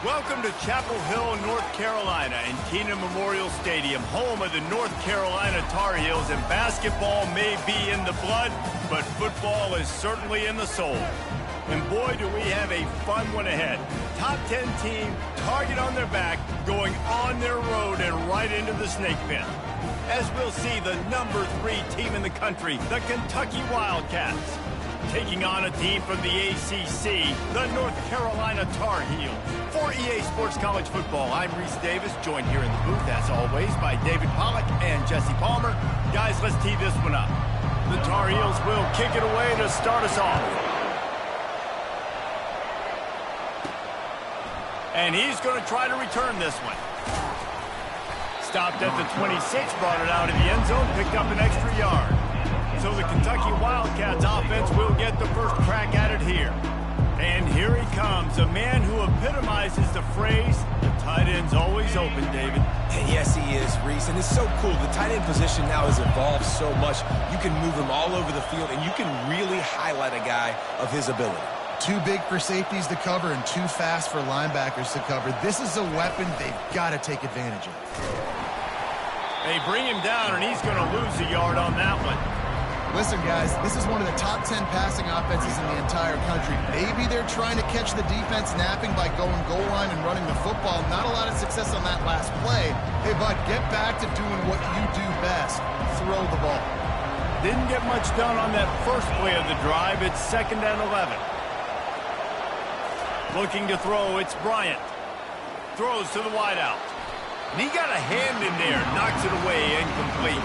Welcome to Chapel Hill, North Carolina, and Keenan Memorial Stadium, home of the North Carolina Tar Heels. And basketball may be in the blood, but football is certainly in the soul. And boy, do we have a fun one ahead. Top 10 team, target on their back, going on their road and right into the snake pit. As we'll see, the number 3 team in the country, the Kentucky Wildcats, taking on a team from the ACC, the North Carolina Tar Heels. For EA Sports College Football, I'm Reese Davis, joined here in the booth, as always, by David Pollack and Jesse Palmer. Guys, let's tee this one up. The Tar Heels will kick it away to start us off. And he's going to try to return this one. Stopped at the 26, brought it out of the end zone, picked up an extra yard. So the Kentucky Wildcats offense will get the first crack at it here. And here he comes, a man who epitomizes the phrase, the tight end's always open, David. Yes, he is, Reese, and it's so cool. The tight end position now has evolved so much. You can move him all over the field, and you can really highlight a guy of his ability. Too big for safeties to cover and too fast for linebackers to cover. This is a weapon they've got to take advantage of. They bring him down, and he's going to lose a yard on that one. Listen, guys, this is one of the top 10 passing offenses in the entire country. Maybe they're trying to catch the defense napping by going goal line and running the football. Not a lot of success on that last play. Hey, bud, get back to doing what you do best. Throw the ball. Didn't get much done on that first play of the drive. It's 2nd and 11. Looking to throw, it's Bryant. Throws to the wideout. And he got a hand in there, knocks it away, incomplete.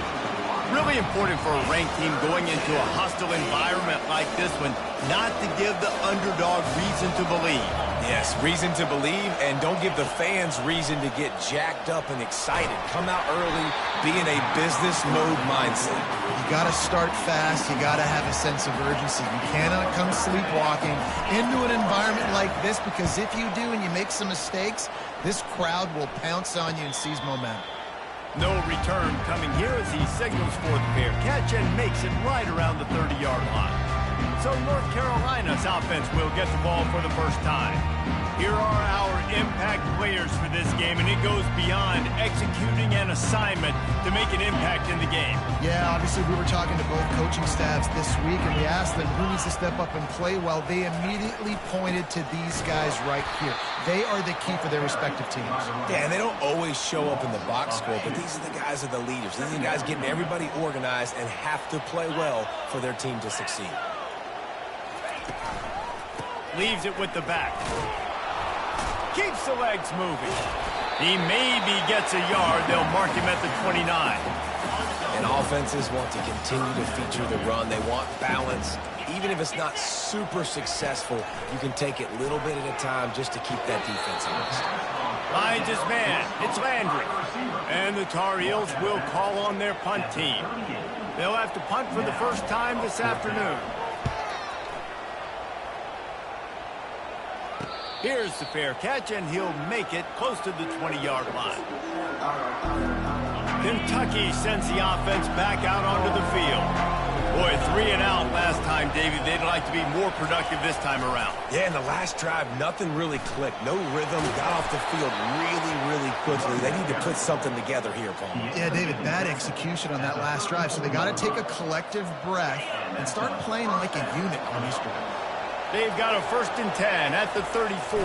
Really important for a ranked team going into a hostile environment like this one, not to give the underdog reason to believe. Yes, reason to believe, and don't give the fans reason to get jacked up and excited. Come out early, be in a business mode mindset. You got to start fast. You got to have a sense of urgency. You cannot come sleepwalking into an environment like this, because if you do and you make some mistakes, this crowd will pounce on you and seize momentum. No return coming here as he signals for the fair catch and makes it right around the 30-yard line. So North Carolina's offense will get the ball for the first time. Here are our impact players for this game, and it goes beyond executing an assignment to make an impact in the game. Yeah, obviously we were talking to both coaching staffs this week, and we asked them who needs to step up and play well. They immediately pointed to these guys right here. They are the key for their respective teams. Yeah, and they don't always show up in the box score, but these are the guys that are the leaders. These are the guys getting everybody organized and have to play well for their team to succeed. Leaves it with the back. Keeps the legs moving. He maybe gets a yard. They'll mark him at the 29. And offenses want to continue to feature the run. They want balance. Even if it's not super successful, you can take it little bit at a time just to keep that defense honest. Finds his man. It's Landry. And the Tar Heels will call on their punt team. They'll have to punt for the first time this afternoon. Here's the fair catch, and he'll make it close to the 20-yard line. Kentucky sends the offense back out onto the field. Boy, 3 and out last time, David. They'd like to be more productive this time around. Yeah, in the last drive, nothing really clicked. No rhythm, got off the field really quickly. They need to put something together here, Paul. Yeah, David, bad execution on that last drive, so they got to take a collective breath and start playing like a unit on this drive. They've got a 1st and 10 at the 34.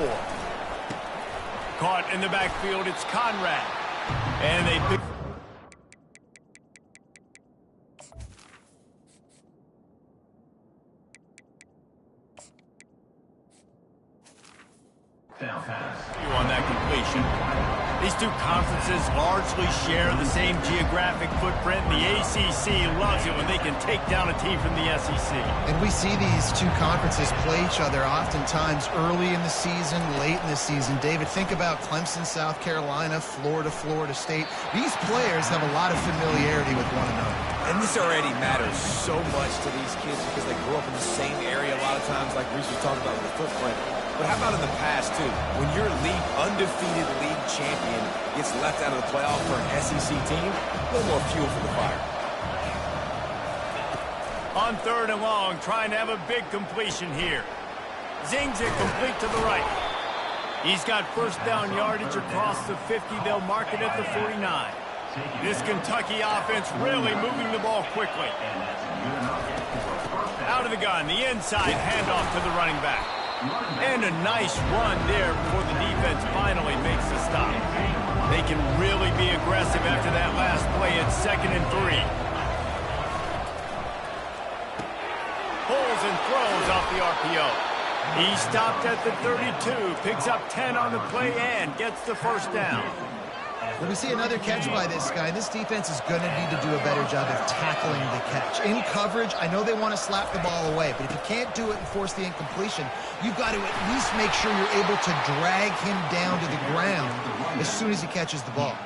Caught in the backfield, it's Conrad. And they pick... on that completion. These two conferences largely share the same geographic footprint. The ACC loves it when they can take down a team from the SEC. And we see these two conferences play each other oftentimes early in the season, late in the season. David, think about Clemson, South Carolina, Florida, Florida State. These players have a lot of familiarity with one another. And this already matters so much to these kids because they grew up in the same area a lot of times, like Reese was talking about with the footprint. But how about in the past, too? When your undefeated league champion gets left out of the playoff for an SEC team, a little more fuel for the fire. On 3rd and long, trying to have a big completion here. Zings it complete to the right. He's got first down yardage across the 50. They'll mark it at the 49. This Kentucky offense really moving the ball quickly. Out of the gun, the inside handoff to the running back. And a nice run there before the defense finally makes the stop. They can really be aggressive after that last play at 2nd and 3. Pulls and throws off the RPO. He stopped at the 32, picks up 10 on the play and gets the first down. Well, we see another catch by this guy. This defense is going to need to do a better job of tackling the catch. In coverage, I know they want to slap the ball away, but if you can't do it and force the incompletion, you've got to at least make sure you're able to drag him down to the ground as soon as he catches the ball.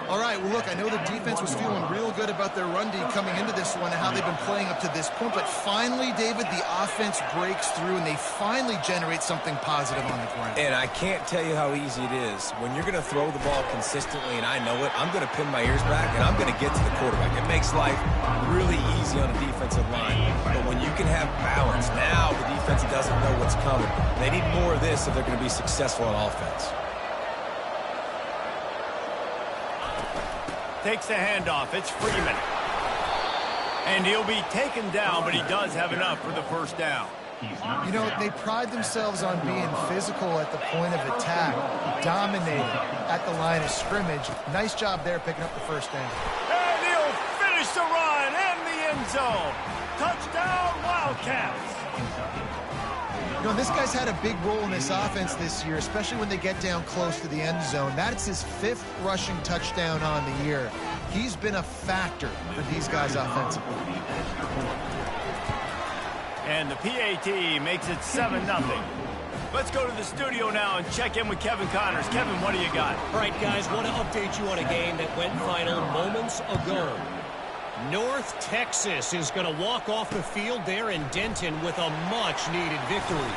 All right, well, look, I know the defense was feeling real good about their run D coming into this one and how they've been playing up to this point, but finally, David, the offense breaks through and they finally generate something positive on the ground. And I can't tell you how easy it is. When you're going to throw the ball consistently, and I know it, I'm going to pin my ears back and I'm going to get to the quarterback. It makes life really easy on a defensive line. But when you can have balance, now the defense doesn't know what's coming. They need more of this if they're going to be successful on offense. Takes the handoff. It's Freeman. And he'll be taken down, but he does have enough for the first down. You know, they pride themselves on being physical at the point of attack, dominating at the line of scrimmage. Nice job there picking up the first down. And he'll finish the run in the end zone. Touchdown, Wildcats. You know, this guy's had a big role in this offense this year, especially when they get down close to the end zone. That's his 5th rushing touchdown on the year. He's been a factor for these guys offensively. And the PAT makes it 7-0. Let's go to the studio now and check in with Kevin Connors. Kevin, what do you got? All right, guys, want to update you on a game that went final moments ago. North Texas is going to walk off the field there in Denton with a much-needed victory.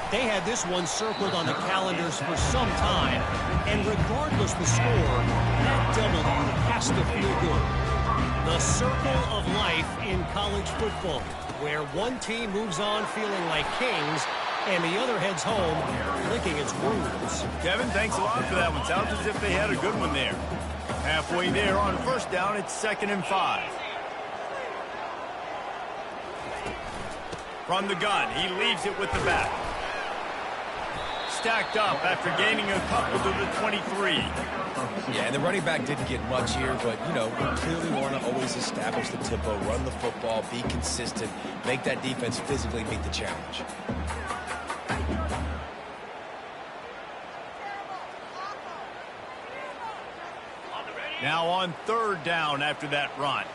They had this one circled on the calendars for some time, and regardless the score, that W has to feel good. The circle of life in college football, where one team moves on feeling like kings, and the other heads home licking its wounds. Kevin, thanks a lot for that one. Sounds as if they had a good one there. Halfway there on first down, it's 2nd and 5. From the gun, he leaves it with the back. Stacked up after gaining a couple to the 23. Yeah, and the running back didn't get much here, but, you know, we clearly want to always establish the tempo, run the football, be consistent, make that defense physically meet the challenge. Now on 3rd down after that run.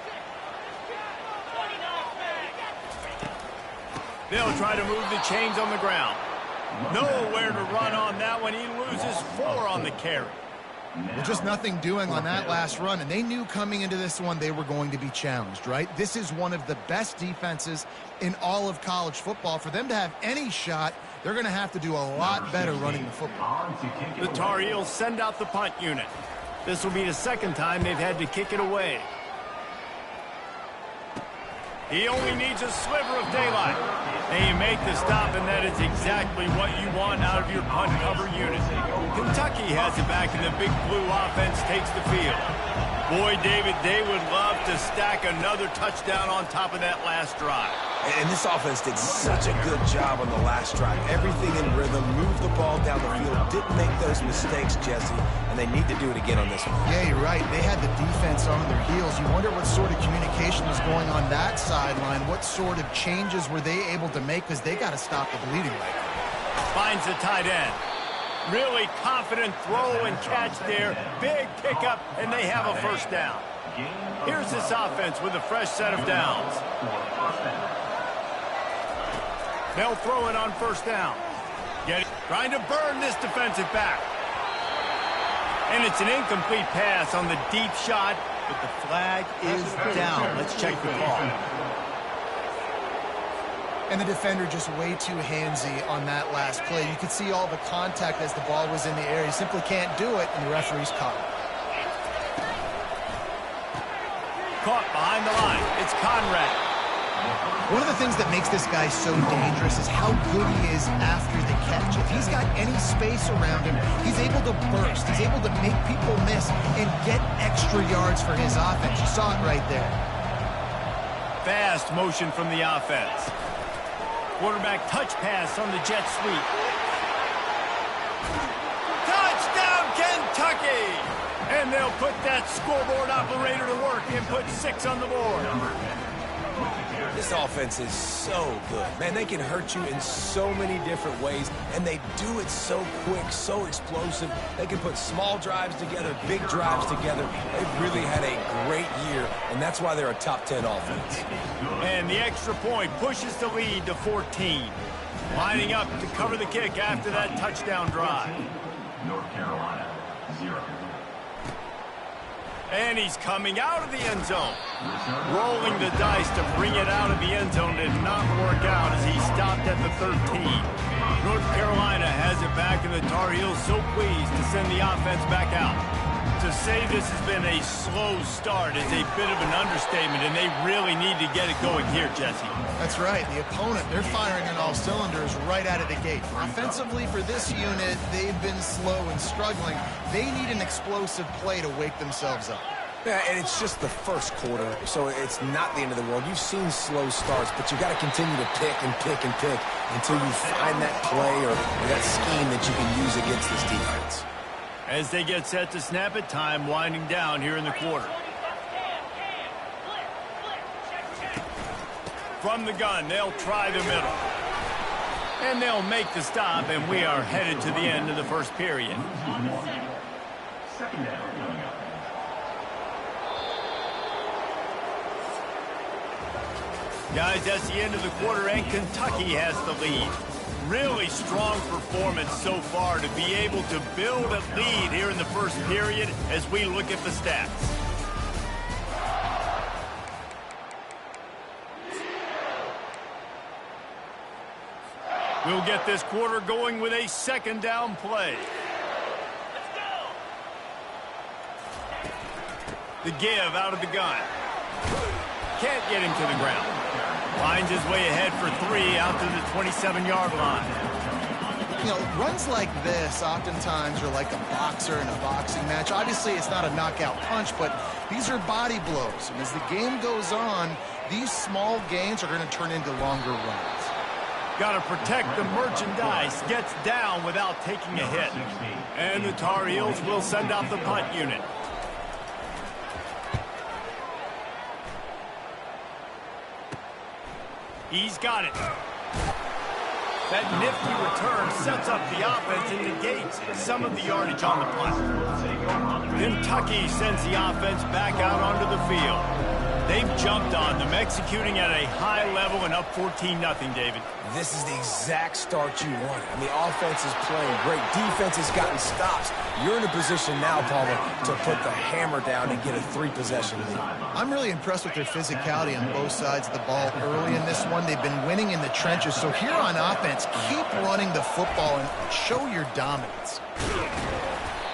They'll try to move the chains on the ground. Nowhere to run on that one. He loses 4 on the carry. Well, just nothing doing on that last run, and they knew coming into this one they were going to be challenged, right? This is one of the best defenses in all of college football. For them to have any shot, they're going to have to do a lot better running the football. The Tar Heels send out the punt unit. This will be the 2nd time they've had to kick it away. He only needs a sliver of daylight. And you make the stop, and that is exactly what you want out of your punt cover unit. Kentucky has it back, and the Big Blue offense takes the field. Boy, David, they would love to stack another touchdown on top of that last drive. And this offense did such a good job on the last drive. Everything in rhythm, moved the ball down the field, didn't make those mistakes, Jesse, and they need to do it again on this one. Yeah, you're right. They had the defense on their heels. You wonder what sort of communication was going on that sideline. What sort of changes were they able to make, because they got to stop the bleeding right now. Finds the tight end. Really confident throw and catch there. Big pickup, and they have a first down. Here's this offense with a fresh set of downs. They'll throw it on first down. Trying to burn this defensive back. And it's an incomplete pass on the deep shot, but the flag is down. Let's check the call. And the defender just way too handsy on that last play. You could see all the contact as the ball was in the air. He simply can't do it, and the referee's caught it. Caught behind the line. It's Conrad. One of the things that makes this guy so dangerous is how good he is after the catch. If he's got any space around him, he's able to burst. He's able to make people miss and get extra yards for his offense. You saw it right there. Fast motion from the offense. Quarterback touch pass on the jet sweep. Touchdown, Kentucky! And they'll put that scoreboard operator to work and put 6 on the board. This offense is so good. Man, they can hurt you in so many different ways, and they do it so quick, so explosive. They can put small drives together, big drives together. They've really had a great year, and that's why they're a top 10 offense. And the extra point pushes the lead to 14. Lining up to cover the kick after that touchdown drive. North Carolina, 0. And he's coming out of the end zone. Rolling the dice to bring it out of the end zone did not work out as he stopped at the 13. North Carolina has it back, and the Tar Heels so pleased to send the offense back out. To say this has been a slow start is a bit of an understatement, and they really need to get it going here, Jesse. That's right. The opponent, they're firing on all cylinders right out of the gate. Offensively, for this unit, they've been slow and struggling. They need an explosive play to wake themselves up. Yeah, and it's just the first quarter, so it's not the end of the world. You've seen slow starts, but you got to continue to pick and pick and pick until you find that play or that scheme that you can use against this defense. As they get set to snap it, time winding down here in the quarter. From the gun, they'll try the middle. And they'll make the stop, and we are headed to the end of the first period. Second down. Guys, that's the end of the quarter, and Kentucky has the lead. Really strong performance so far to be able to build a lead here in the first period as we look at the stats. We'll get this quarter going with a second down play. The give out of the gun. Can't get him to the ground. Finds his way ahead for 3 out to the 27-yard line. You know, runs like this oftentimes are like a boxer in a boxing match. Obviously, it's not a knockout punch, but these are body blows. And as the game goes on, these small gains are going to turn into longer runs. Got to protect the merchandise. Gets down without taking a hit. And the Tar Heels will send out the punt unit. He's got it. That nifty return sets up the offense and negates some of the yardage on the punt. Kentucky sends the offense back out onto the field. They've jumped on them, executing at a high level and up 14-0, David. This is the exact start you wanted. I mean, offense is playing great. Defense has gotten stops. You're in a position now, Palmer, to put the hammer down and get a 3-possession lead. I'm really impressed with their physicality on both sides of the ball early in this one. They've been winning in the trenches. So here on offense, keep running the football and show your dominance.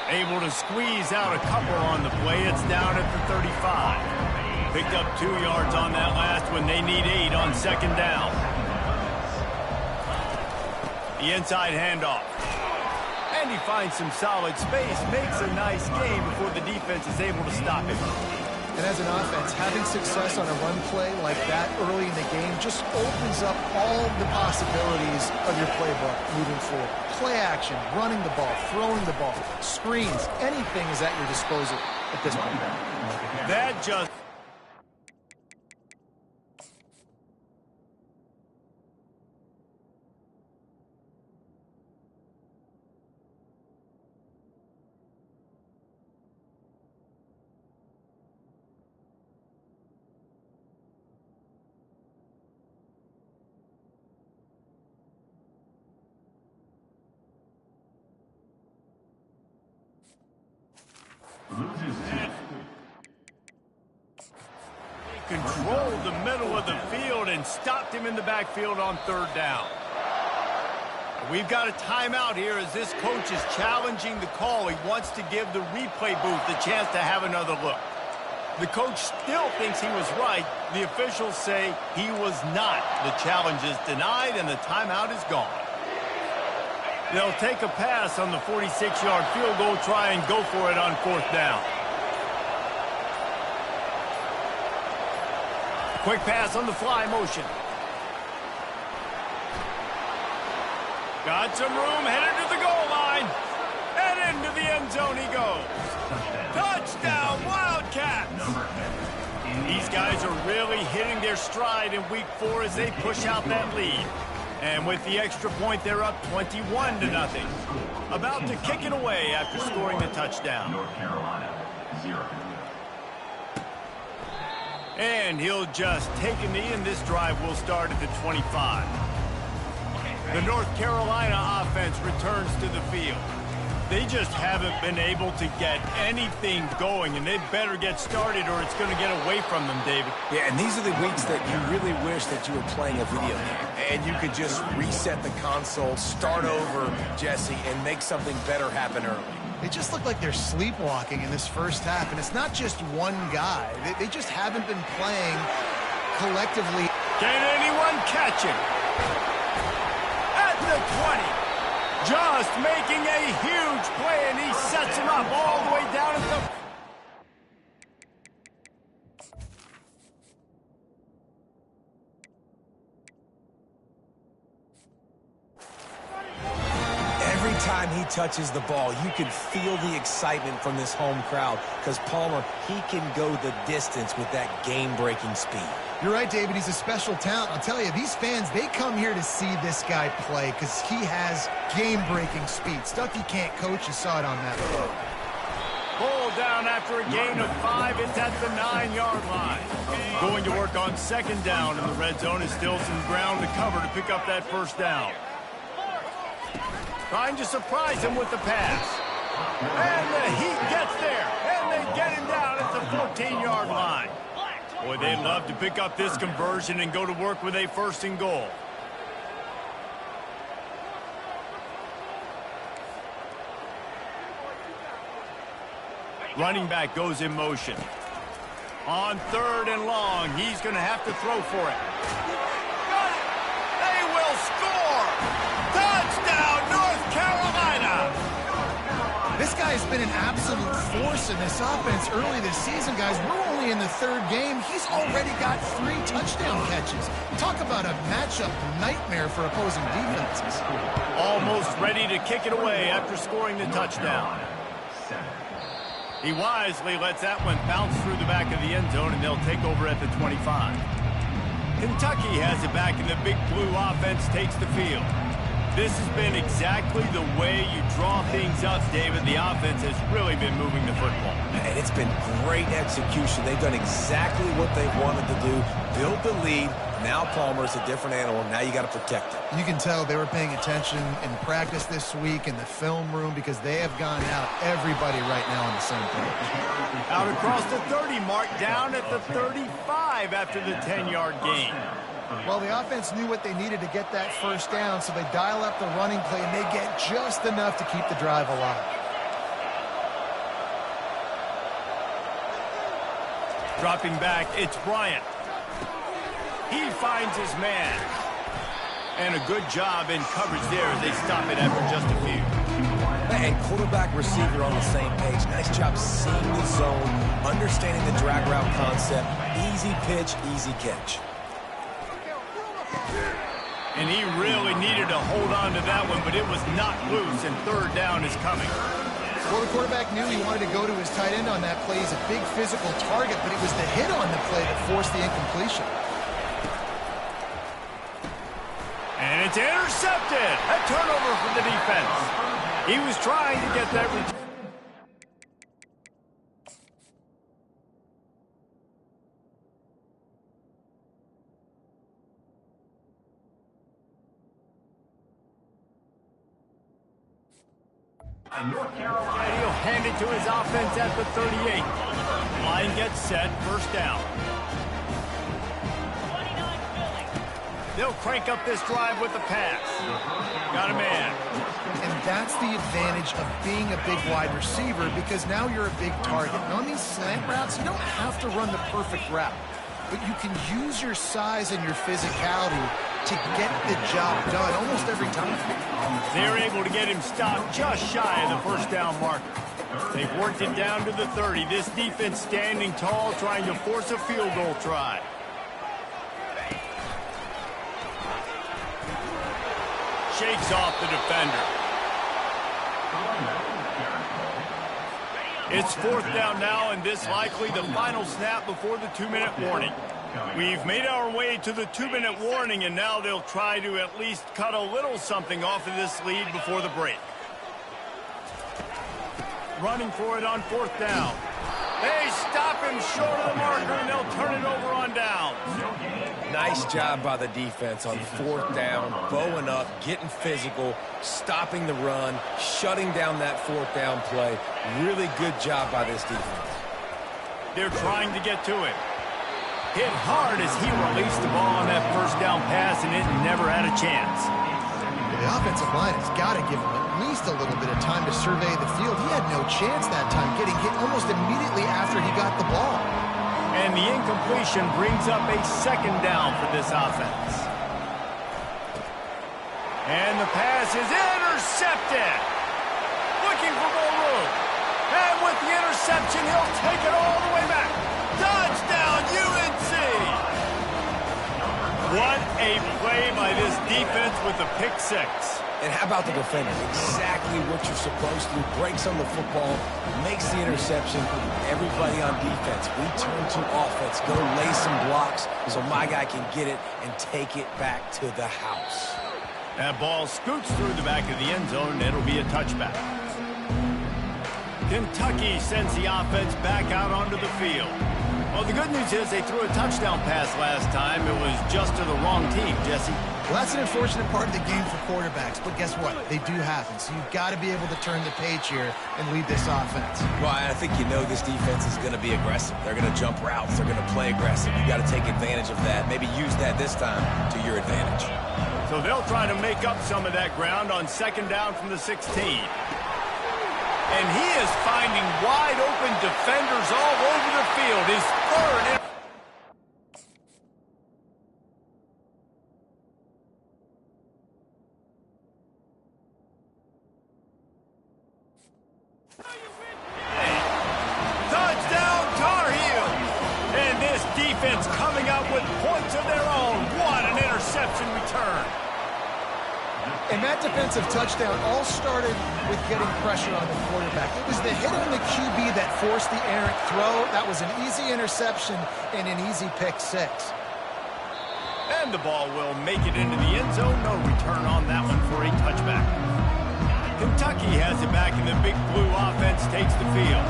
Able to squeeze out a couple on the play. It's down at the 35. Picked up 2 yards on that last one. They need 8 on second down. The inside handoff. And he finds some solid space. Makes a nice game before the defense is able to stop him. And as an offense, having success on a run play like that early in the game just opens up all the possibilities of your playbook moving forward. Play action, running the ball, throwing the ball, screens, anything is at your disposal at this point. That just... Controlled the middle of the field and stopped him in the backfield on third down. We've got a timeout here as this coach is challenging the call. He wants to give the replay booth the chance to have another look. The coach still thinks he was right. The officials say he was not. The challenge is denied, and the timeout is gone. They'll take a pass on the 46-yard field goal, try and go for it on 4th down. Quick pass on the fly motion. Got some room, headed to the goal line. And into the end zone he goes. Touchdown, Wildcats! These guys are really hitting their stride in week 4 as they push out that lead. And with the extra point, they're up 21-0. About to kick it away after scoring the touchdown. North Carolina, 0. And he'll just take a knee, and this drive will start at the 25. The North Carolina offense returns to the field. They just haven't been able to get anything going, and they better get started or it's going to get away from them, David. Yeah, and these are the weeks that you really wish that you were playing a video game. And you could just reset the console, start over, Jesse, and make something better happen early. They just look like they're sleepwalking in this first half, and it's not just one guy. They just haven't been playing collectively. Can anyone catch him? At the 20. Just making a huge play, and he sets him up all the way down at the... Every time he touches the ball, you can feel the excitement from this home crowd because Palmer, he can go the distance with that game-breaking speed. You're right, David. He's a special talent. I'll tell you, these fans, they come here to see this guy play because he has game-breaking speed. Stuff you can't coach. You saw it on that play. Pulled down after a gain of 5. It's at the 9-yard line. Going to work on 2nd down, and the red zone is still some ground to cover to pick up that 1st down. Trying to surprise him with the pass. And the Heat gets there, and they get him down at the 14-yard line. Boy, they'd love to pick up this conversion and go to work with a 1st and goal. Running back goes in motion. On 3rd and long, he's going to have to throw for it. Got it! They will score! Touchdown, North Carolina! This guy's been an absolute force in this offense early this season, guys. We're only in the 3rd game. He's already got 3 touchdown catches. Talk about a matchup nightmare for opposing defenses. Almost ready to kick it away after scoring the touchdown. He wisely lets that one bounce through the back of the end zone, and they'll take over at the 25. Kentucky has it back, and the Big Blue offense takes the field. This has been exactly the way you draw things up, David. The offense has really been moving the football. And it's been great execution. They've done exactly what they wanted to do. Build the lead. Now Palmer's a different animal. Now you got to protect him. You can tell they were paying attention in practice this week in the film room because they have gone out everybody right now on the same page. Out across the 30 mark, down at the 35 after the 10-yard gain. Well, the offense knew what they needed to get that 1st down, so they dial up the running play, and they get just enough to keep the drive alive. Dropping back, it's Bryant. He finds his man. And a good job in coverage there as they stop it after just a few. And quarterback receiver on the same page. Nice job seeing the zone, understanding the drag route concept. Easy pitch, easy catch. And he really needed to hold on to that one, but it was not loose, and 3rd down is coming. Well, the quarterback knew he wanted to go to his tight end on that play. He's a big physical target, but it was the hit on the play that forced the incompletion. And it's intercepted. A turnover for the defense. He was trying to get that return. North Carolina. And he'll hand it to his offense at the 38. Line gets set, 1st down. They'll crank up this drive with the pass. Got a man. And that's the advantage of being a big wide receiver, because now you're a big target. And on these slant routes, you don't have to run the perfect route, but you can use your size and your physicality to get the job done almost every time. They're able to get him stopped just shy of the first down marker. They've worked it down to the 30. This defense standing tall, trying to force a field goal try. Shakes off the defender. It's fourth down now, and this likely the final snap before the 2-minute warning. We've made our way to the 2-minute warning, and now they'll try to at least cut a little something off of this lead before the break. Running for it on fourth down. They stop him short of the marker, and they'll turn it over on down. Nice job by the defense on fourth down, bowing up, getting physical, stopping the run, shutting down that fourth down play. Really good job by this defense. They're trying to get to it. Hit hard as he released the ball on that first down pass, and it never had a chance. The offensive line has got to give him at least a little bit of time to survey the field. He had no chance that time, getting hit almost immediately after he got the ball. And the incompletion brings up a second down for this offense. And the pass is intercepted. Looking for more room. And with the interception, he'll take it all the way back. Touchdown, UNC! What a play by this defense with the pick six. And how about the defender? Exactly what you're supposed to do. Breaks on the football, makes the interception. Everybody on defense, we turn to offense. Go lay some blocks so my guy can get it and take it back to the house. That ball scoots through the back of the end zone, and it'll be a touchback. Kentucky sends the offense back out onto the field. Well, the good news is they threw a touchdown pass last time. It was just to the wrong team, Jesse. Well, that's an unfortunate part of the game for quarterbacks, but guess what? They do happen, so you've got to be able to turn the page here and lead this offense. Well, I think you know this defense is going to be aggressive. They're going to jump routes. They're going to play aggressive. You've got to take advantage of that. Maybe use that this time to your advantage. So they'll try to make up some of that ground on second down from the 16. And he is finding wide open defenders all over the field. His third. Touchdown, Tar Heels. And this defense coming up with points of their own. What an interception return. And that defensive touchdown all started with getting pressure on the quarterback. It was the hit on the QB that forced the errant throw. That was an easy interception and an easy pick six. And the ball will make it into the end zone. No return on that one for a touchback. Kentucky has it back, and the big blue offense takes the field.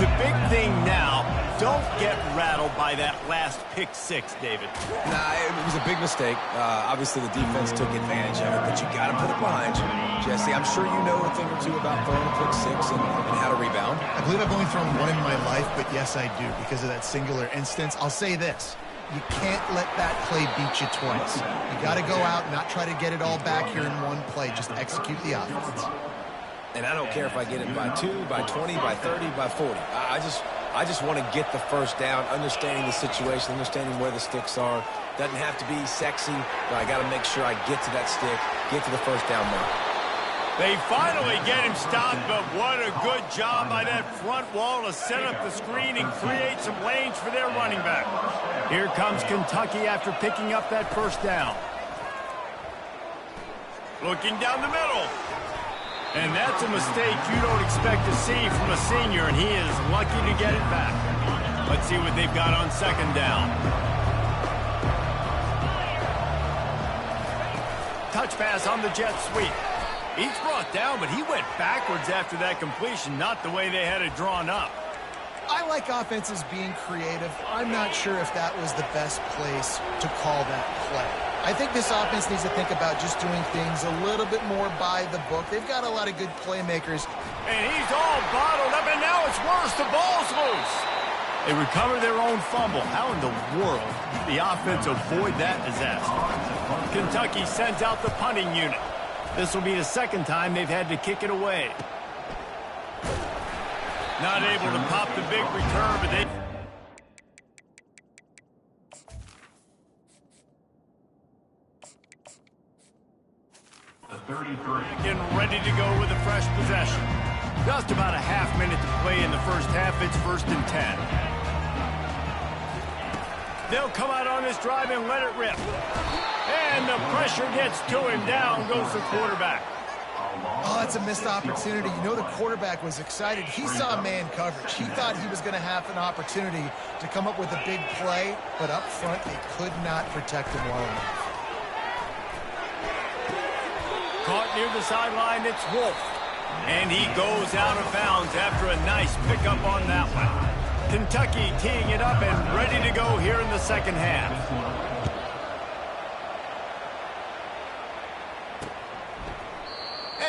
The big thing now, don't get rattled by that last pick six, David. Nah, it was a big mistake. Obviously, the defense took advantage of it, but you got to put it behind you. Jesse, I'm sure you know a thing or two about throwing a pick six and how to rebound. I believe I've only thrown one in my life, but yes, I do, because of that singular instance. I'll say this. You can't let that play beat you twice. You got to go out and not try to get it all back here in one play. Just execute the offense. And I don't care if I get it by 2, by 20, by 30, by 40. I just want to get the first down, understanding the situation, understanding where the sticks are. Doesn't have to be sexy, but I got to make sure I get to that stick, get to the first down mark. They finally get him stopped, but what a good job by that front wall to set up the screen and create some lanes for their running back. Here comes Kentucky after picking up that first down. Looking down the middle. And that's a mistake you don't expect to see from a senior, and he is lucky to get it back. Let's see what they've got on second down. Touch pass on the jet sweep. He's brought down, but he went backwards after that completion, not the way they had it drawn up. I like offenses being creative. I'm not sure if that was the best place to call that play. I think this offense needs to think about just doing things a little bit more by the book. They've got a lot of good playmakers. And he's all bottled up, and now it's worse. The ball's loose. They recover their own fumble. How in the world did the offense avoid that disaster? Kentucky sends out the punting unit. This will be the second time they've had to kick it away. Not able to pop the big return, but they... The 33. Getting ready to go with a fresh possession. Just about a half minute to play in the first half. It's 1st and 10. They'll come out on this drive and let it rip. And the pressure gets to him. Down goes the quarterback. Oh, that's a missed opportunity. You know the quarterback was excited. He saw man coverage. He thought he was going to have an opportunity to come up with a big play, but up front they could not protect him well enough. Caught near the sideline, it's Wolf. And he goes out of bounds after a nice pickup on that one. Kentucky teeing it up and ready to go here in the second half.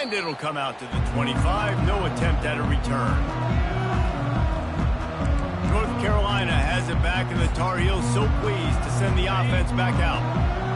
And it'll come out to the 25. No attempt at a return. North Carolina has it back, and the Tar Heels so pleased to send the offense back out.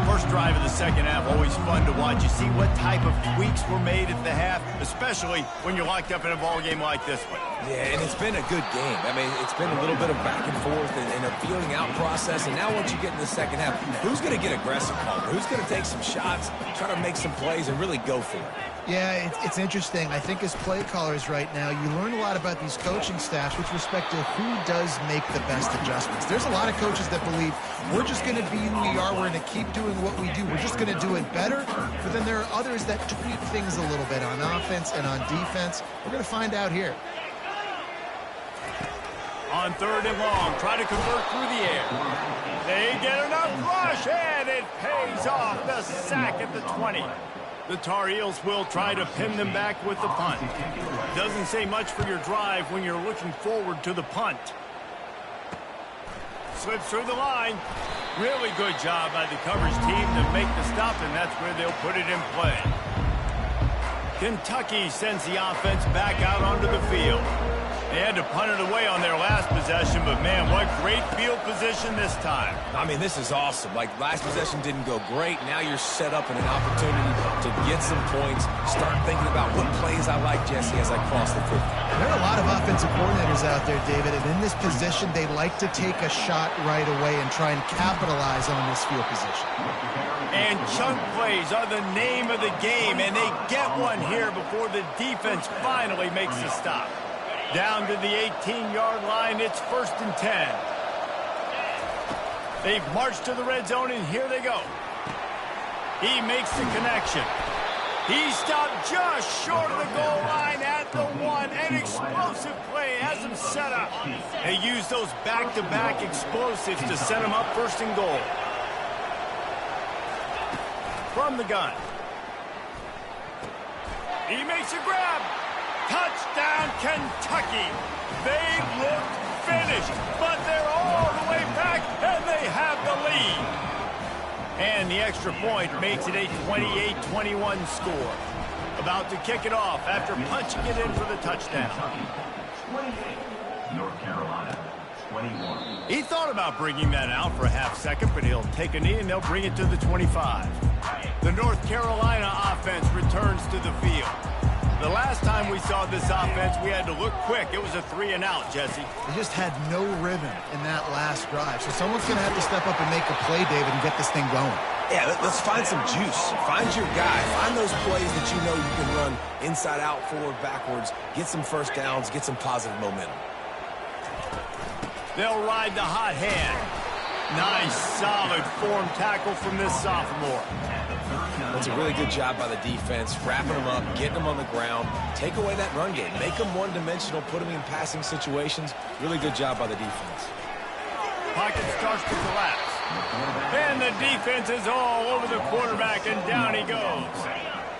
First drive of the second half, always fun to watch. You see what type of tweaks were made at the half, especially when you're locked up in a ball game like this one. Yeah, and it's been a good game. I mean, it's been a little bit of back and forth and a feeling out process. And now once you get in the second half, who's going to get aggressive, Palmer? Who's going to take some shots, try to make some plays, and really go for it? Yeah, it's interesting. I think as play callers right now, you learn a lot about these coaching staffs with respect to who does make the best adjustments. There's a lot of coaches that believe we're just going to be who we are. We're going to keep doing what we do. We're just going to do it better. But then there are others that tweak things a little bit on offense and on defense. We're going to find out here. On 3rd and long, try to convert through the air. They get enough rush, and it pays off. The sack at the 20. The Tar Heels will try to pin them back with the punt. Doesn't say much for your drive when you're looking forward to the punt. Slips through the line. Really good job by the coverage team to make the stop, and that's where they'll put it in play. Kentucky sends the offense back out onto the field. They had to punt it away on their last possession, but man, what great field position this time. I mean, this is awesome. Like, last possession didn't go great. Now you're set up in an opportunity to get some points. Start thinking about what plays I like, Jesse, as I cross the 50. There are a lot of offensive coordinators out there, David, and in this position, they like to take a shot right away and try and capitalize on this field position. And chunk plays are the name of the game, and they get one here before the defense finally makes the stop. Down to the 18-yard line, it's 1st and 10. They've marched to the red zone, and here they go. He makes the connection. He stopped just short of the goal line at the 1. An explosive play has him set up. They use those back-to-back explosives to set him up 1st and goal. From the gun. He makes a grab. Touchdown, Kentucky. They look finished, but they're all the way back, and they have the lead. And the extra point makes it a 28-21 score. About to kick it off after punching it in for the touchdown. 28, North Carolina, 21. He thought about bringing that out for a half second, but he'll take a knee, and they'll bring it to the 25. The North Carolina offense returns to the field. The last time we saw this offense, we had to look quick. It was a 3-and-out, Jesse. They just had no rhythm in that last drive. So someone's going to have to step up and make a play, David, and get this thing going. Yeah, let's find some juice. Find your guy. Find those plays that you know you can run inside out, forward, backwards. Get some first downs. Get some positive momentum. They'll ride the hot hand. Nice, solid form tackle from this sophomore. That's a really good job by the defense, wrapping them up, getting them on the ground, take away that run game, make them one-dimensional, put them in passing situations. Really good job by the defense. Pocket starts to collapse. And the defense is all over the quarterback, and down he goes.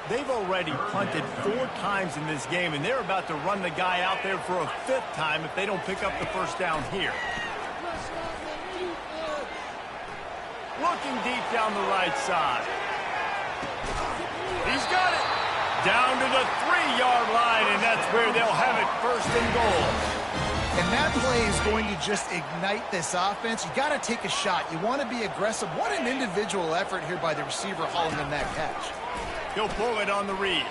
They've already punted 4 times in this game, and they're about to run the guy out there for a 5th time if they don't pick up the first down here. Looking deep down the right side. He's got it. Down to the 3-yard line, and that's where they'll have it 1st and goal. And that play is going to just ignite this offense. You got to take a shot. You want to be aggressive. What an individual effort here by the receiver hauling in that catch. He'll pull it on the read.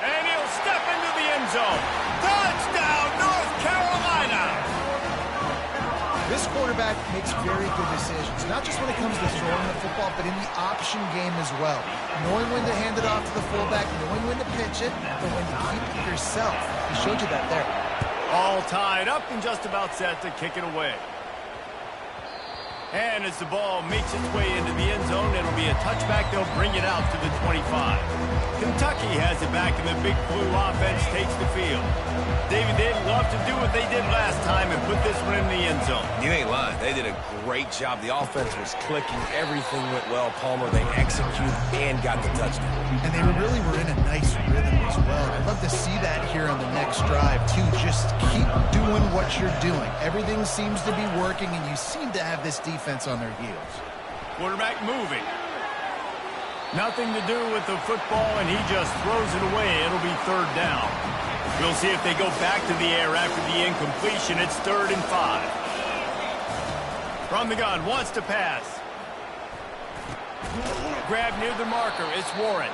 And he'll step into the end zone. Touchdown, North Carolina! This quarterback makes very good decisions, not just when it comes to throwing the football, but in the option game as well. Knowing when to hand it off to the fullback, knowing when to pitch it, and when to keep it yourself. He showed you that there. All tied up and just about set to kick it away. And as the ball makes its way into the end zone, it'll be a touchback. They'll bring it out to the 25. Kentucky has it back, and the Big Blue offense takes the field. David, they'd love to do what they did last time and put this one in the end zone. You ain't lying. They did a great job. The offense was clicking. Everything went well. Palmer, they executed and got the touchdown. And they really were in a nice rhythm as well. I'd love to see that here on the next drive, too. Just keep doing what you're doing. Everything seems to be working, and you seem to have this defense on their heels. Quarterback moving. Nothing to do with the football, and he just throws it away. It'll be third down. We'll see if they go back to the air after the incompletion. It's 3rd and 5. From the gun, wants to pass. Grab near the marker. It's Warren.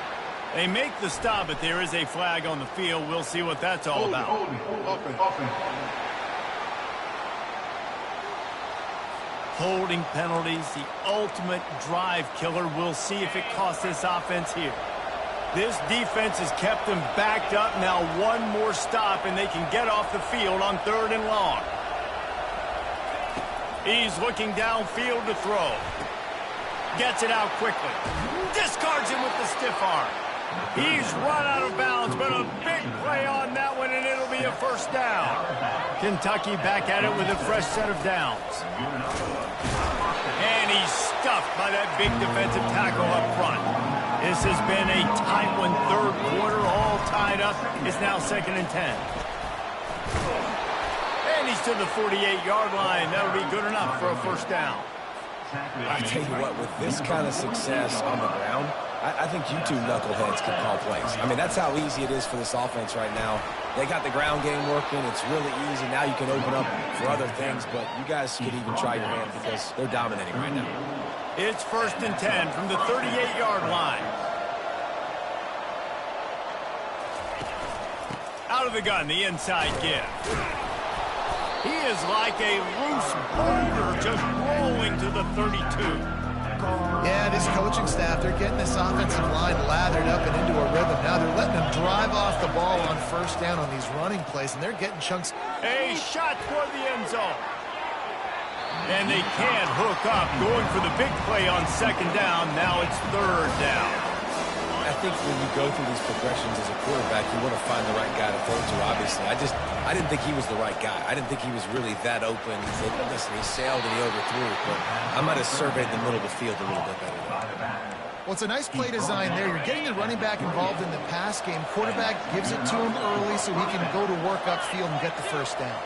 They make the stop, but there is a flag on the field. We'll see what that's all about. Holding penalties, the ultimate drive killer. We'll see if it costs this offense here. This defense has kept them backed up. Now one more stop, and they can get off the field on 3rd and long. He's looking downfield to throw. Gets it out quickly. Discards him with the stiff arm. He's run out of bounds, but a big play on that one, and it'll be a first down. Kentucky back at it with a fresh set of downs. And he's stuffed by that big defensive tackle up front. This has been a tight one, 3rd quarter, all tied up. It's now 2nd and 10. And he's to the 48-yard line. That'll be good enough for a first down. I tell you what, with this kind of success on the ground, I think you two knuckleheads can call plays. I mean, that's how easy it is for this offense right now. They got the ground game working. It's really easy. Now you can open up for other things, but you guys could even try your hand because they're dominating right now. It's 1st and 10 from the 38-yard line. Out of the gun, the inside give. He is like a loose boulder just rolling to the 32. Yeah, this coaching staff, they're getting this offensive line lathered up and into a rhythm. Now they're letting them drive off the ball on first down on these running plays, and they're getting chunks. A shot toward the end zone. And they can't hook up. Going for the big play on 2nd down. Now it's 3rd down. I think when you go through these progressions as a quarterback, you want to find the right guy to throw to, obviously. I didn't think he was the right guy. I didn't think he was really that open. Listen, he sailed and he overthrew it, but I might have surveyed the middle of the field a little bit better. Well, it's a nice play design there. You're getting the running back involved in the pass game. Quarterback gives it to him early so he can go to work upfield and get the first down.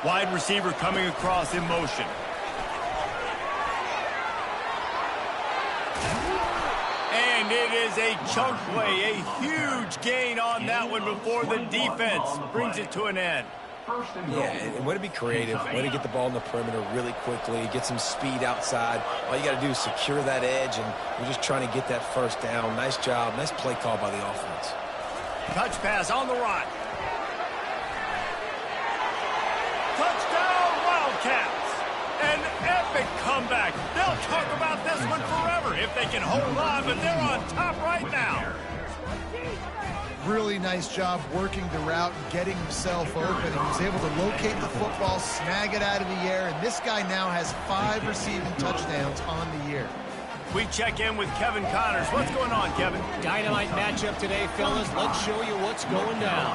Wide receiver coming across in motion. And it is a chunk play, a huge gain on that one before the defense brings it to an end. Yeah, and way to be creative, way to get the ball in the perimeter really quickly, get some speed outside. All you got to do is secure that edge, and we're just trying to get that first down. Nice job, nice play call by the offense. Touch pass on the run. Touchdown, Wildcats. An epic comeback. They'll talk about this one forever if they can hold on, but they're on top right now. Really nice job working the route and getting himself open. He was able to locate the football, snag it out of the air, and this guy now has 5 receiving touchdowns on the year. We check in with Kevin Connors. What's going on, Kevin? Dynamite matchup today, fellas. Let's show you what's going down.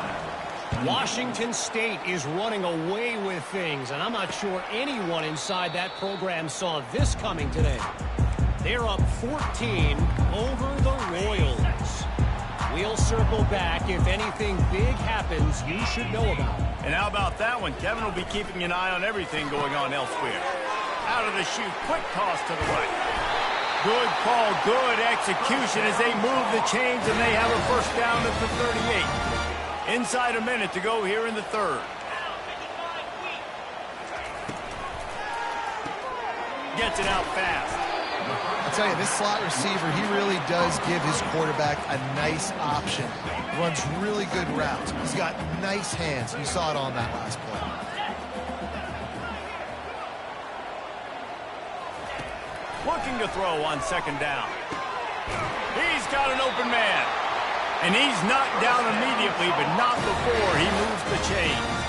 Washington State is running away with things, and I'm not sure anyone inside that program saw this coming today. They're up 14 over the Royals. We'll circle back. If anything big happens, you should know about it. And how about that one? Kevin will be keeping an eye on everything going on elsewhere. Out of the chute, quick toss to the right. Good call, good execution as they move the chains, and they have a first down at the 38. Inside a minute to go here in the 3rd. gets it out fast. I'll tell you, this slot receiver, he really does give his quarterback a nice option. Runs really good routes. He's got nice hands. You saw it on that last play. Looking to throw on second down. He's got an open man. And he's knocked down immediately, but not before he moves the chains.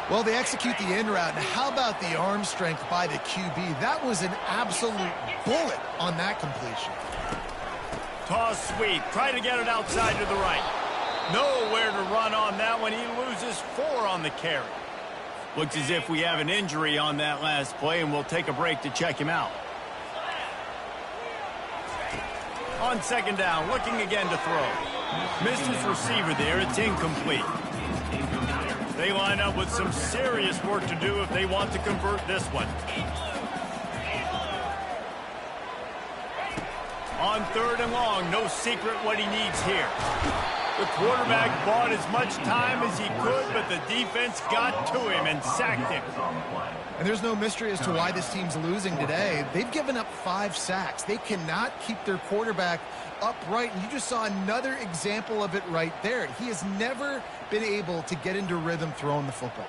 Well, they execute the in route. And how about the arm strength by the QB? That was an absolute bullet on that completion. Toss sweep. Try to get it outside to the right. Nowhere to run on that one. He loses 4 on the carry. Looks as if we have an injury on that last play, and we'll take a break to check him out. On second down, looking again to throw. Missed his receiver there. It's incomplete. They line up with some serious work to do if they want to convert this one. On third and long, no secret what he needs here. The quarterback bought as much time as he could, but the defense got to him and sacked him. And there's no mystery as to why this team's losing today. They've given up 5 sacks. They cannot keep their quarterback upright, and you just saw another example of it right there. He has never been able to get into rhythm throwing the football.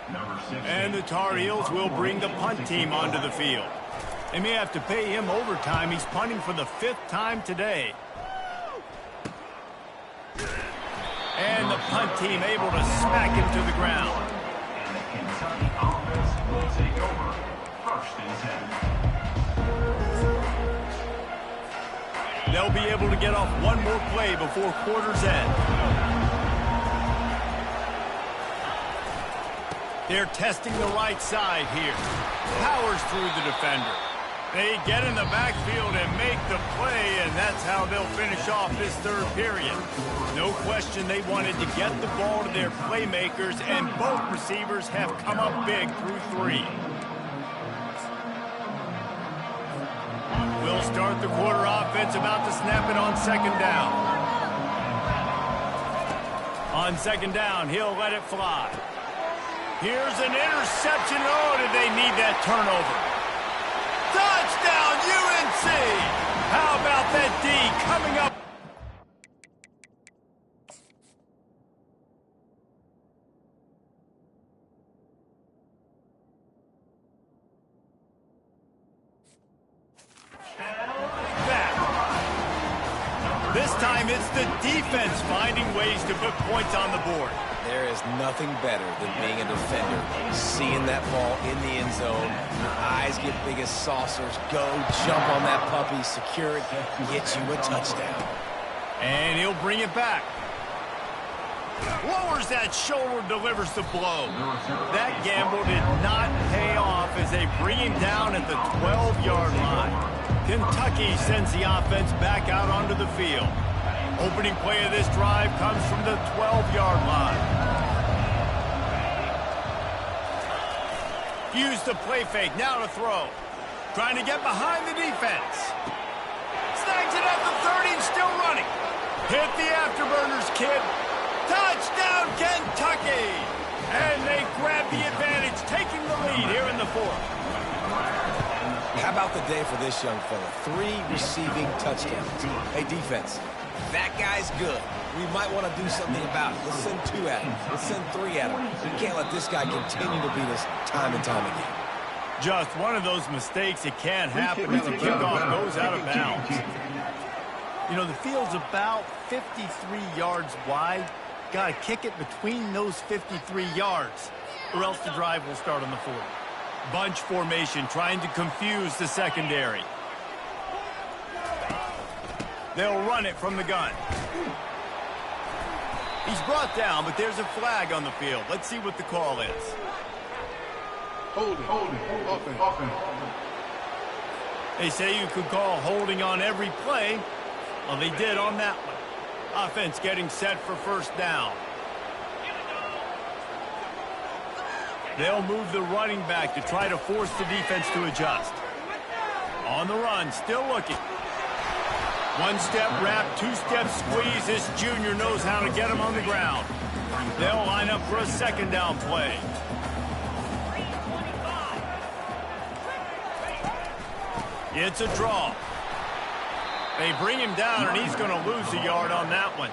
And the Tar Heels will bring the punt team onto the field. They may have to pay him overtime. He's punting for the 5th time today. And the punt team able to smack him to the ground. And the Kentucky offense will take over. 1st and 10. They'll be able to get off one more play before quarter's end. They're testing the right side here. Powers through the defender. They get in the backfield and make the play, and that's how they'll finish off this 3rd period. No question they wanted to get the ball to their playmakers, and both receivers have come up big through 3. We'll start the quarter offense, about to snap it on second down. On second down, he'll let it fly. Here's an interception. Oh, did they need that turnover? Touchdown, UNC! How about that D coming up? This time it's the defense finding ways to put points on the board. There is nothing better than being a defender. Seeing that ball in the end zone, your eyes get big as saucers. Go, jump on that puppy, secure it, get you a touchdown. And he'll bring it back. Lowers that shoulder, delivers the blow. That gamble did not pay off as they bring him down at the 12-yard line. Kentucky sends the offense back out onto the field. Opening play of this drive comes from the 12-yard line. Use the play fake, now to throw. Trying to get behind the defense. Snags it at the 30 and still running. Hit the afterburners, kid. Touchdown, Kentucky! And they grab the advantage, taking the lead here in the 4th. How about the day for this young fella? 3 receiving touchdowns. Hey, defense, that guy's good. We might want to do something about it. Let's send 2 at him. Let's send 3 at him. We can't let this guy continue to beat us time and time again. Just one of those mistakes that can't happen as the kickoff goes out of bounds. You know, the field's about 53 yards wide. Got to kick it between those 53 yards, or else the drive will start on the 40. Bunch formation, trying to confuse the secondary. They'll run it from the gun. He's brought down, but there's a flag on the field. Let's see what the call is. Holding. Offense. They say you could call holding on every play. Well, they did on that one. Offense getting set for 1st down. They'll move the running back to try to force the defense to adjust. On the run, still looking. 1-step wrap, 2-step squeeze. This junior knows how to get him on the ground. They'll line up for a 2nd down play. It's a draw. They bring him down, and he's going to lose a yard on that one.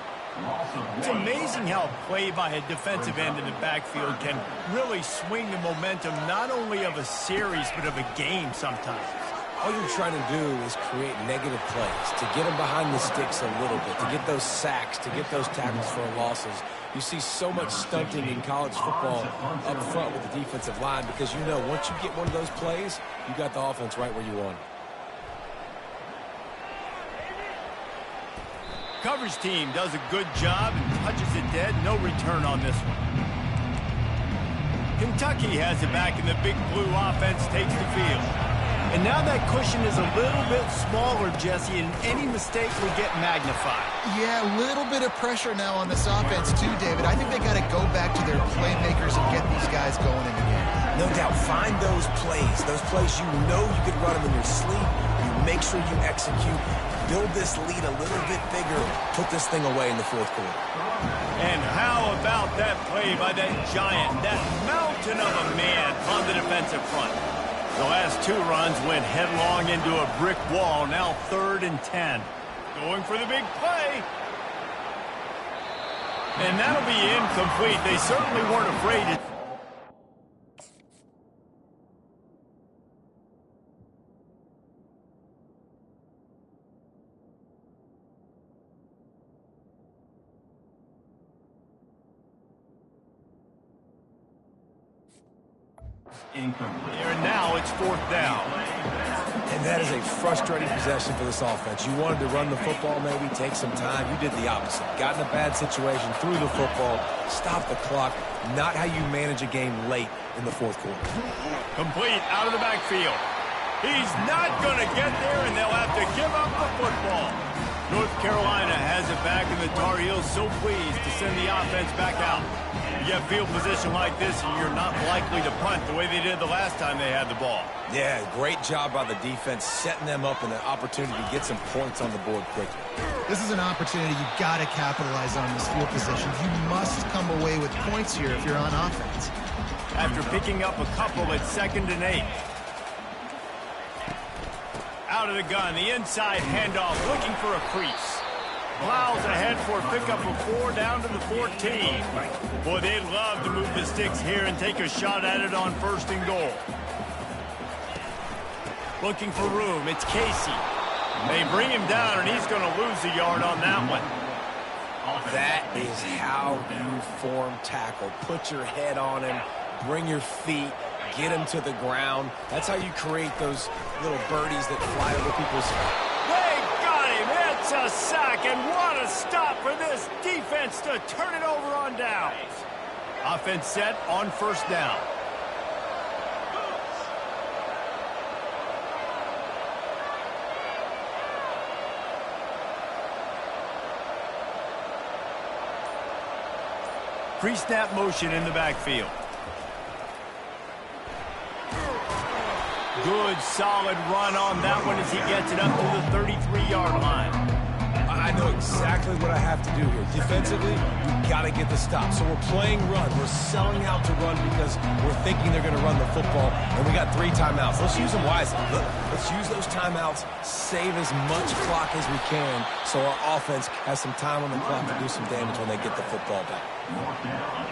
It's amazing how a play by a defensive end in the backfield can really swing the momentum not only of a series but of a game sometimes. All you're trying to do is create negative plays, to get them behind the sticks a little bit, to get those sacks, to get those tackles for losses. You see so much stunting in college football up front with the defensive line because you know once you get one of those plays, you got the offense right where you want it. Coverage team does a good job and touches it dead. No return on this one. Kentucky has it back, and the big blue offense takes the field. And now that cushion is a little bit smaller, Jesse, and any mistake will get magnified. Yeah, a little bit of pressure now on this offense too, David. I think they got to go back to their playmakers and get these guys going in the game. No doubt, find those plays you know you could run them in your sleep. You make sure you execute. Build this lead a little bit bigger. Put this thing away in the fourth quarter. And how about that play by that giant, that mountain of a man on the defensive front? The last two runs went headlong into a brick wall. Now 3rd and 10. Going for the big play. And that'll be incomplete. They certainly weren't afraid to... Incomplete. And now it's 4th down. And that is a frustrating possession for this offense. You wanted to run the football, maybe take some time. You did the opposite. Got in a bad situation, threw the football, stopped the clock. Not how you manage a game late in the fourth quarter. Complete out of the backfield. He's not going to get there, and they'll have to give up the football. North Carolina has it back, and the Tar Heels so pleased to send the offense back out. You get field position like this, and you're not likely to punt the way they did the last time they had the ball. Yeah, great job by the defense, setting them up in an opportunity to get some points on the board quickly. This is an opportunity you've got to capitalize on this field position. You must come away with points here if you're on offense. After picking up a couple at 2nd and 8. Out of the gun, the inside handoff, looking for a crease. Plows ahead for a pickup of 4 down to the 14. Boy, they'd love to move the sticks here and take a shot at it on 1st and goal. Looking for room, it's Casey. They bring him down, and he's going to lose a yard on that one. That is how you form tackle. Put your head on him, bring your feet, get him to the ground. That's how you create those little birdies that fly over people's... They got him! It's a sack, and what a stop for this defense to turn it over on downs. Offense set on 1st down. Pre-snap motion in the backfield. Good, solid run on that one as he gets it up to the 33-yard line. I know exactly what I have to do here. Defensively, we've got to get the stop. So we're playing run. We're selling out to run because we're thinking they're going to run the football, and we got 3 timeouts. Let's use them wisely. Look, let's use those timeouts, save as much clock as we can so our offense has some time on the clock to do some damage when they get the football back.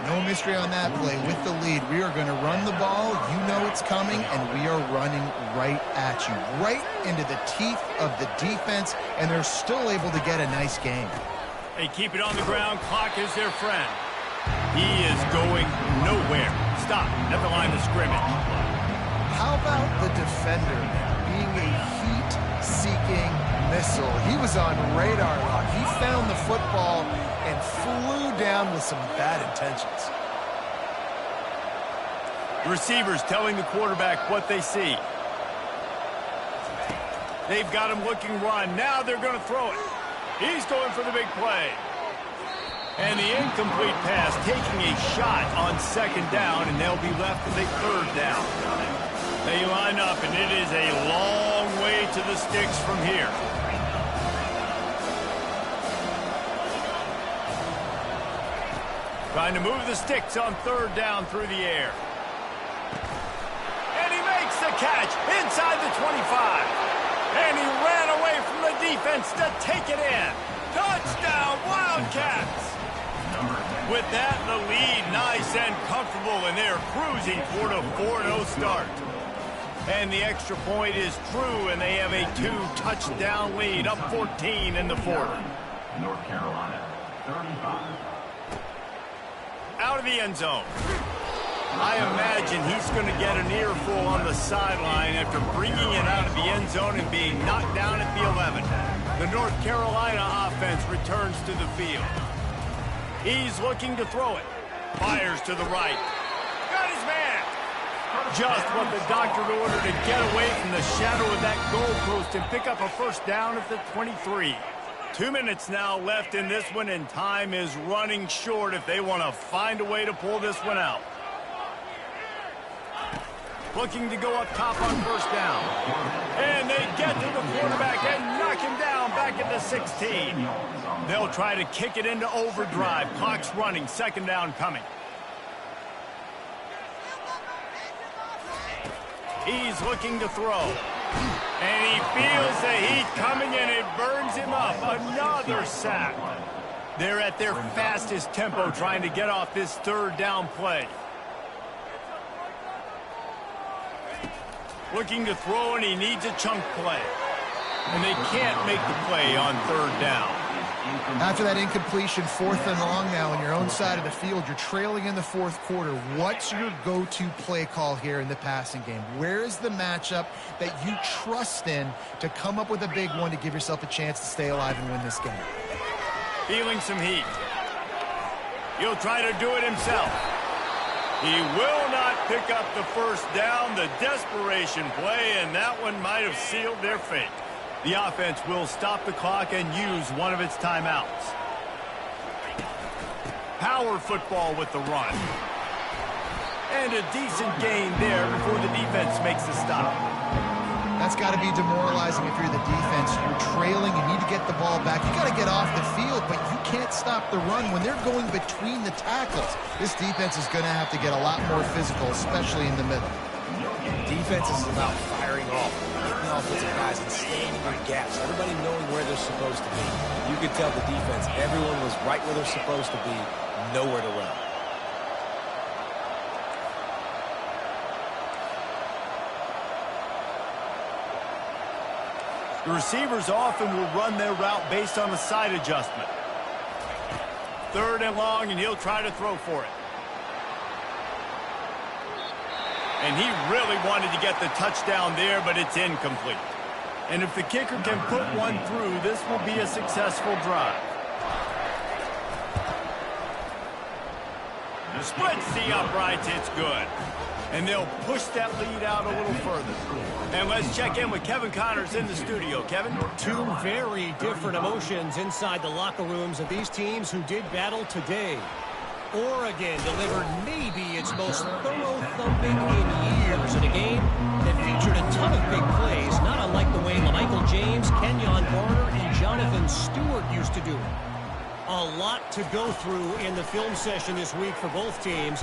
No mystery on that play. With the lead, we are going to run the ball. You know it's coming, and we are running right at you, right into the teeth of the defense, and they're still able to get a nice game. They keep it on the ground. Clock is their friend. He is going nowhere. Stop at the line of scrimmage. How about the defender being a heat-seeking missile? He was on radar lock. He found the football and flew down with some bad intentions. The receivers telling the quarterback what they see. They've got him looking run. Now they're going to throw it. He's going for the big play. And the incomplete pass taking a shot on 2nd down, and they'll be left with a 3rd down. They line up, and it is a long way to the sticks from here. Trying to move the sticks on 3rd down through the air. And he makes the catch inside the 25. And he ran away from the defense to take it in. Touchdown, Wildcats! With that, the lead nice and comfortable, and they're cruising toward a 4-0 start. And the extra point is true, and they have a 2-touchdown lead, up 14 in the fourth. North Carolina, 35. Out of the end zone. I imagine he's going to get an earful on the sideline after bringing it out of the end zone and being knocked down at the 11. The North Carolina offense returns to the field. He's looking to throw it. Fires to the right. Got his man. Just what the doctor ordered to get away from the shadow of that goalpost and pick up a first down at the 23. 2 minutes now left in this one, and time is running short if they want to find a way to pull this one out. Looking to go up top on first down. And they get to the quarterback and knock him down back at the 16. They'll try to kick it into overdrive. Clock's running. Second down coming. He's looking to throw. And he feels the heat coming, and it burns him up. Another sack. They're at their fastest tempo trying to get off this third down play. Looking to throw, and he needs a chunk play. And they can't make the play on third down. After that incompletion, 4th and long now on your own side of the field, you're trailing in the fourth quarter. What's your go-to play call here in the passing game? Where is the matchup that you trust in to come up with a big one to give yourself a chance to stay alive and win this game? Feeling some heat. He'll try to do it himself. He will not pick up the first down. The desperation play, and that one might have sealed their fate. The offense will stop the clock and use one of its timeouts. Power football with the run. And a decent gain there before the defense makes the stop. That's got to be demoralizing if you're the defense. You're trailing, you need to get the ball back. You got to get off the field, but you can't stop the run when they're going between the tackles. This defense is going to have to get a lot more physical, especially in the middle. Defense is about firing off, hitting offensive guys and staying in their gaps. Everybody knowing where they're supposed to be. You could tell the defense, everyone was right where they're supposed to be, nowhere to run. The receivers often will run their route based on a side adjustment. Third and long, and he'll try to throw for it. And he really wanted to get the touchdown there, but it's incomplete. And if the kicker can put one through, this will be a successful drive. Splits the uprights, it's good. And they'll push that lead out a little further. And let's check in with Kevin Connors in the studio. Kevin? Two very different emotions inside the locker rooms of these teams who did battle today. Oregon delivered maybe its most thorough thumping in years in a game that featured a ton of big plays, not unlike the way LaMichael James, Kenyon Garner, and Jonathan Stewart used to do it. A lot to go through in the film session this week for both teams.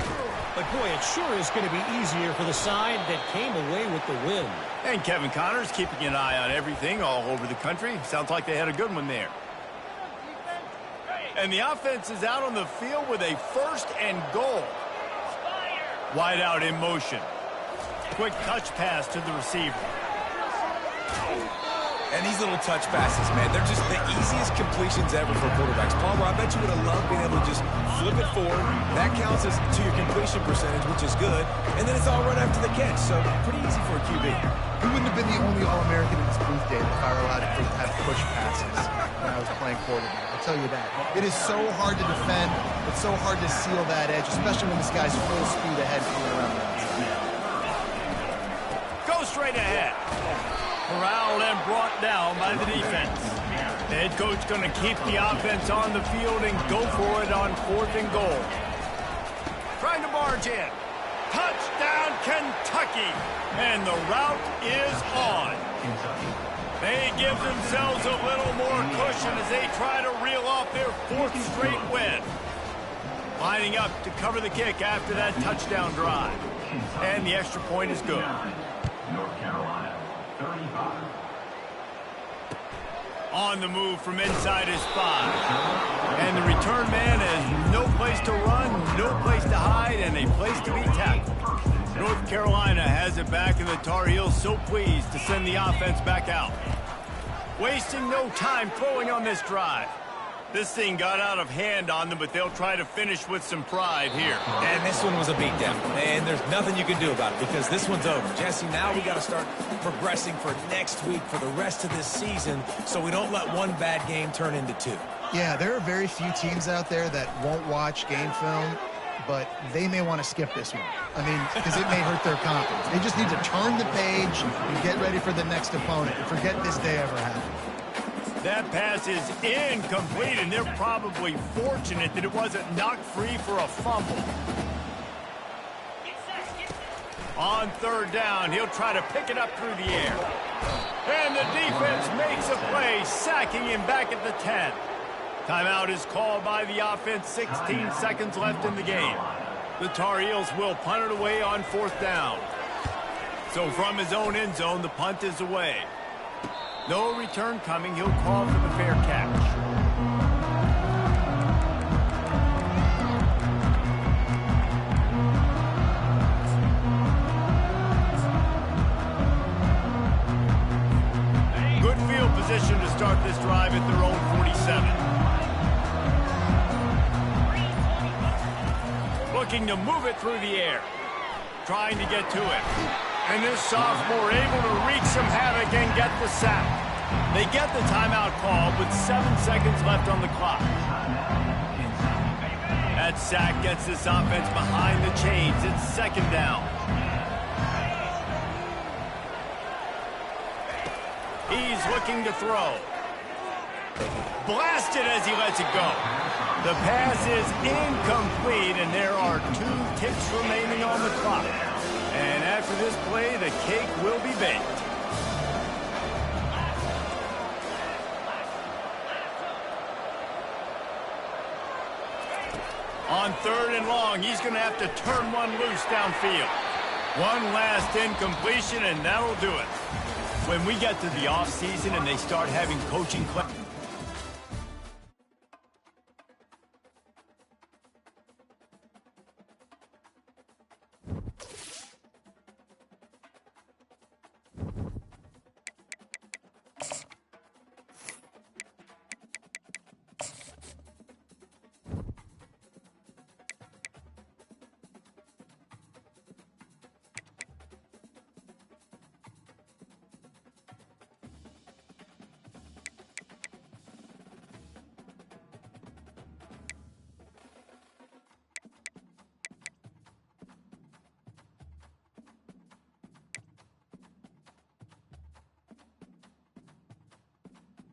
But, boy, it sure is going to be easier for the side that came away with the win. And Kevin Connors keeping an eye on everything all over the country. Sounds like they had a good one there. And the offense is out on the field with a 1st and goal. Wide out in motion. Quick touch pass to the receiver. And these little touch passes, man, they're just the easiest completions ever for quarterbacks. Palmer, I bet you would have loved being able to just flip it forward. That counts as to your completion percentage, which is good. And then it's all run after the catch, so pretty easy for a QB. He wouldn't have been the only All-American in this booth, Dave, if I were allowed to have push passes when I was playing quarterback. I'll tell you that. It is so hard to defend. It's so hard to seal that edge, especially when this guy's full speed ahead coming around the outside. Go straight ahead. Corralled and brought down by the defense. The head coach going to keep the offense on the field and go for it on 4th and goal. Trying to barge in. Touchdown, Kentucky. And the route is on. They give themselves a little more cushion as they try to reel off their 4th straight win. Lining up to cover the kick after that touchdown drive. And the extra point is good. North Carolina, 35. On the move from inside his spot. And the return man has no place to run, no place to hide, and a place to be tackled. North Carolina has it back, and the Tar Heels so pleased to send the offense back out. Wasting no time throwing on this drive. This thing got out of hand on them, but they'll try to finish with some pride here. And this one was a beatdown. And there's nothing you can do about it because this one's over. Jesse, now we got to start progressing for next week, for the rest of this season, so we don't let one bad game turn into two. Yeah, there are very few teams out there that won't watch game film, but they may want to skip this one. I mean, because it may hurt their confidence. They just need to turn the page and get ready for the next opponent and forget this day ever happened. That pass is incomplete, and they're probably fortunate that it wasn't knocked free for a fumble. On third down, he'll try to pick it up through the air. And the defense makes a play, sacking him back at the 10. Timeout is called by the offense, 16 seconds left in the game. The Tar Heels will punt it away on fourth down. So from his own end zone, the punt is away. No return coming. He'll call for the fair catch. Good field position to start this drive at their own 47. Looking to move it through the air. Trying to get to it. And this sophomore able to wreak some havoc and get the sack. They get the timeout call with 7 seconds left on the clock. That sack gets this offense behind the chains. It's second down. He's looking to throw. Blasted as he lets it go. The pass is incomplete, and there are 2 ticks remaining on the clock. And after this play, the cake will be baked. On third and long, he's going to have to turn one loose downfield. One last incompletion, and that'll do it. When we get to the offseason and they start having coaching